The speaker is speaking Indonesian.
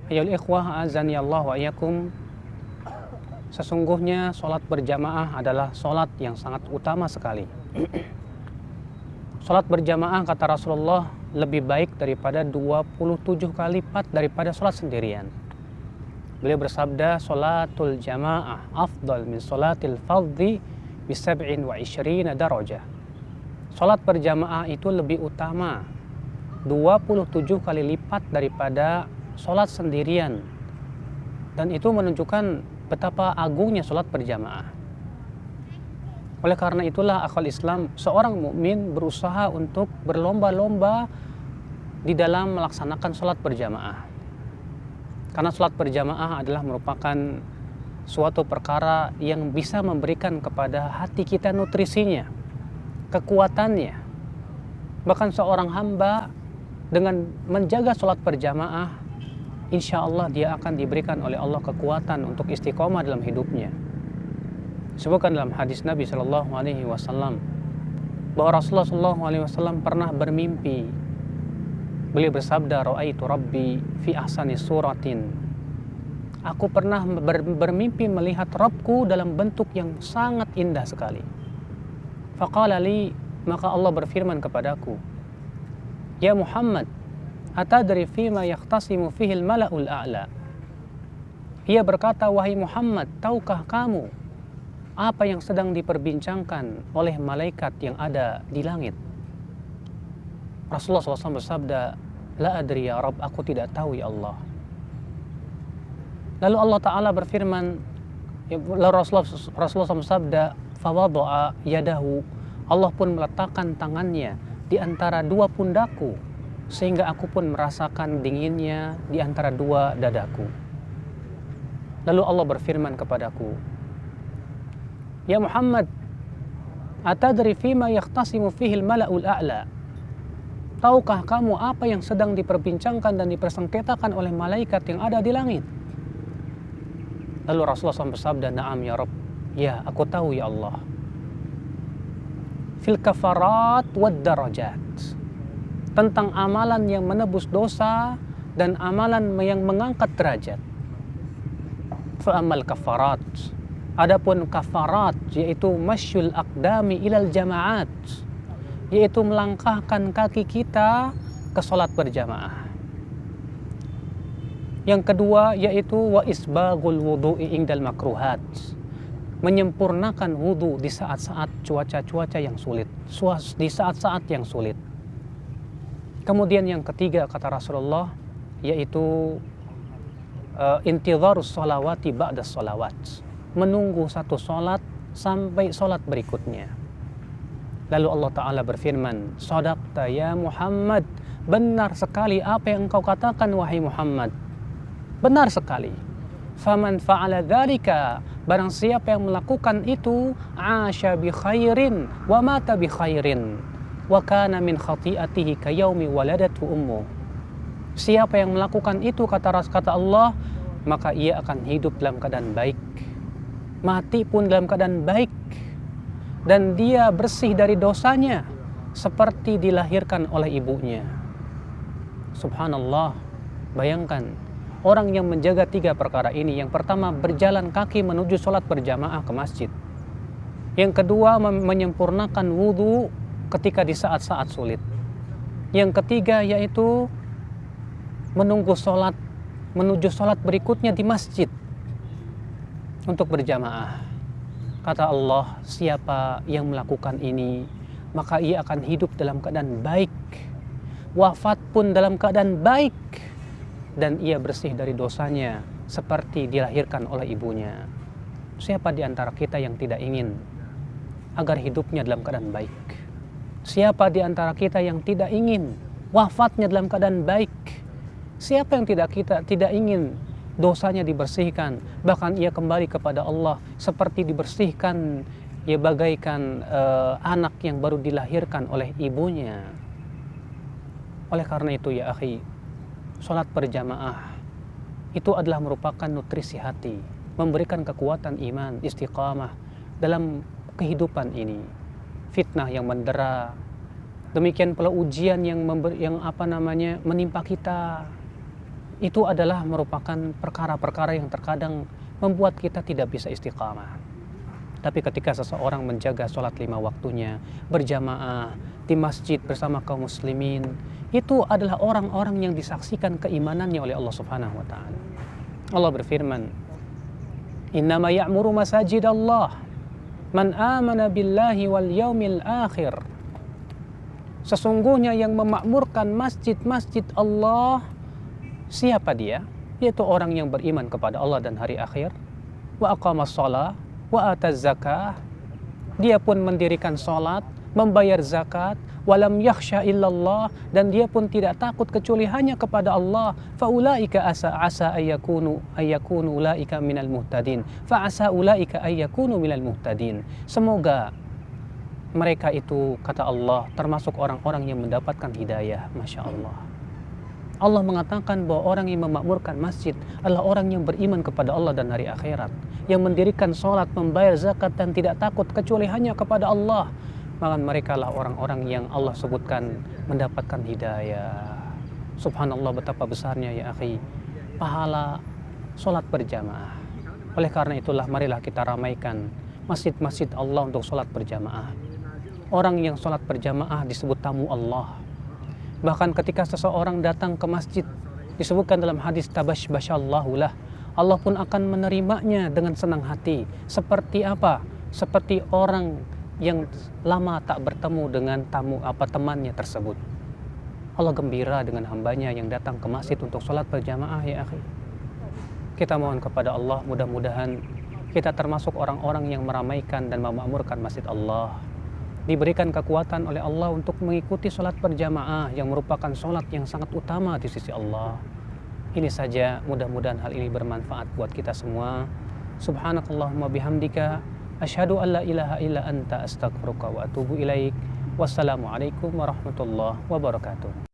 Ayyuhal ikhwah azani Allah wa iyyakum. Sesungguhnya sholat berjamaah adalah sholat yang sangat utama sekali. Sholat berjamaah kata Rasulullah lebih baik daripada 27 kali lipat daripada sholat sendirian. Beliau bersabda, sholatul jamaah afdal min sholatil fardhi bi 27 darajah. Sholat berjamaah itu lebih utama 27 kali lipat daripada sholat sendirian. Dan itu menunjukkan betapa agungnya sholat berjamaah. Oleh karena itulah akal Islam, seorang mukmin berusaha untuk berlomba-lomba di dalam melaksanakan sholat berjamaah. Karena sholat berjamaah adalah merupakan suatu perkara yang bisa memberikan kepada hati kita nutrisinya, kekuatannya. Bahkan seorang hamba dengan menjaga sholat berjamaah, insya Allah dia akan diberikan oleh Allah kekuatan untuk istiqomah dalam hidupnya. Disebutkan dalam hadis Nabi Shallallahu Alaihi Wasallam bahwa Rasulullah Shallallahu Alaihi Wasallam pernah bermimpi. Beliau bersabda, "Ra'aitu Rabbi fi ahsani suratin." Aku pernah bermimpi melihat Rabbku dalam bentuk yang sangat indah sekali. Faqala li, maka Allah berfirman kepadaku, "Ya Muhammad, atadri fima yakhtasimu fihil mala'ul a'la." Ia berkata, "Wahai Muhammad, tahukah kamu apa yang sedang diperbincangkan oleh malaikat yang ada di langit?" Rasulullah SAW bersabda, "La adri ya Rabb, aku tidak tahu ya Allah." Lalu Allah Ta'ala berfirman, lalu Rasulullah SAW bersabda, "Fawadu'a yadahu." Allah pun meletakkan tangannya di antara dua pundakku, sehingga aku pun merasakan dinginnya di antara dua dadaku. Lalu Allah berfirman kepadaku, "Ya Muhammad, atadri fima yakhtasimu fihil mala'ul a'la." Tahukah kamu apa yang sedang diperbincangkan dan dipersengketakan oleh malaikat yang ada di langit? Lalu Rasulullah SAW bersabda, "Na'am ya Rabb." Ya, aku tahu ya Allah. Fil kafarat wad darajat. Tentang amalan yang menebus dosa dan amalan yang mengangkat derajat. Fa'amal kafarat. Adapun kafarat yaitu masyul aqdami ilal jamaat, yaitu melangkahkan kaki kita ke sholat berjamaah. Yang kedua yaitu wa isbagul wudu'i indal makruhat, menyempurnakan wudu di saat-saat cuaca yang sulit, di saat-saat yang sulit. Kemudian yang ketiga kata Rasulullah yaitu intidharus sholawati ba'da sholawat, menunggu satu sholat sampai sholat berikutnya. Lalu Allah Ta'ala berfirman, "Shadaqta ya Muhammad." Benar sekali apa yang engkau katakan wahai Muhammad. Benar sekali. Faman fa'ala dzalika, barang siapa yang melakukan itu, asya bi khairin wa mata bi khairin wa kana min khati'atihi kayaumi waladatu ummu. Siapa yang melakukan itu kata Allah, maka ia akan hidup dalam keadaan baik, mati pun dalam keadaan baik, dan dia bersih dari dosanya seperti dilahirkan oleh ibunya. Subhanallah. Bayangkan orang yang menjaga tiga perkara ini. Yang pertama, berjalan kaki menuju sholat berjamaah ke masjid. Yang kedua, menyempurnakan wudhu ketika di saat-saat sulit. Yang ketiga yaitu menunggu sholat, menuju sholat berikutnya di masjid untuk berjamaah. Kata Allah, siapa yang melakukan ini, maka ia akan hidup dalam keadaan baik, wafat pun dalam keadaan baik, dan ia bersih dari dosanya seperti dilahirkan oleh ibunya. Siapa di antara kita yang tidak ingin agar hidupnya dalam keadaan baik? Siapa di antara kita yang tidak ingin wafatnya dalam keadaan baik? Siapa yang tidak ingin dosanya dibersihkan, bahkan ia kembali kepada Allah seperti dibersihkan, ia bagaikan anak yang baru dilahirkan oleh ibunya. Oleh karena itu ya akhi, sholat berjamaah itu adalah merupakan nutrisi hati, memberikan kekuatan iman, istiqamah dalam kehidupan ini. Fitnah yang mendera, demikian pula ujian yang menimpa kita. itu adalah merupakan perkara-perkara yang terkadang membuat kita tidak bisa istiqamah. Tapi ketika seseorang menjaga sholat 5 waktunya berjamaah di masjid bersama kaum muslimin, itu adalah orang-orang yang disaksikan keimanannya oleh Allah Subhanahu wa taala. Allah berfirman, "Innama ya'muru masajidallah man amana billahi wal yaumil akhir." Sesungguhnya yang memakmurkan masjid-masjid Allah, siapa dia? Yaitu orang yang beriman kepada Allah dan hari akhir. Wa aqamas shalah wa ataz zakah. Dia pun mendirikan salat, membayar zakat, walam yakhsha illallah, dan dia pun tidak takut kecuali hanya kepada Allah. Fa ulaika asa ayyakunu ulaika minal muhtadin. Fa asa ulaika ayyakunu minal muhtadin. Semoga mereka itu, kata Allah, termasuk orang-orang yang mendapatkan hidayah. Masya Allah. Allah mengatakan bahwa orang yang memakmurkan masjid adalah orang yang beriman kepada Allah dan hari akhirat, yang mendirikan sholat, membayar zakat, dan tidak takut kecuali hanya kepada Allah. Maka mereka lah orang-orang yang Allah sebutkan mendapatkan hidayah. Subhanallah, betapa besarnya ya akhi pahala sholat berjamaah. Oleh karena itulah marilah kita ramaikan masjid-masjid Allah untuk sholat berjamaah. Orang yang sholat berjamaah disebut tamu Allah. Bahkan ketika seseorang datang ke masjid, disebutkan dalam hadis tabashbashallahu lah, Allah pun akan menerimanya dengan senang hati. Seperti apa? Seperti orang yang lama tak bertemu dengan temannya tersebut. Allah gembira dengan hambanya yang datang ke masjid untuk sholat berjamaah ya akhi. Kita mohon kepada Allah, mudah-mudahan kita termasuk orang-orang yang meramaikan dan memakmurkan masjid Allah, diberikan kekuatan oleh Allah untuk mengikuti sholat berjamaah yang merupakan sholat yang sangat utama di sisi Allah. Ini saja, mudah-mudahan hal ini bermanfaat buat kita semua. Subhanakallahumma bihamdika, asyhadu an la ilaha illa anta astaghfiruka wa atubu ilaik. Wassalamualaikum warahmatullahi wabarakatuh.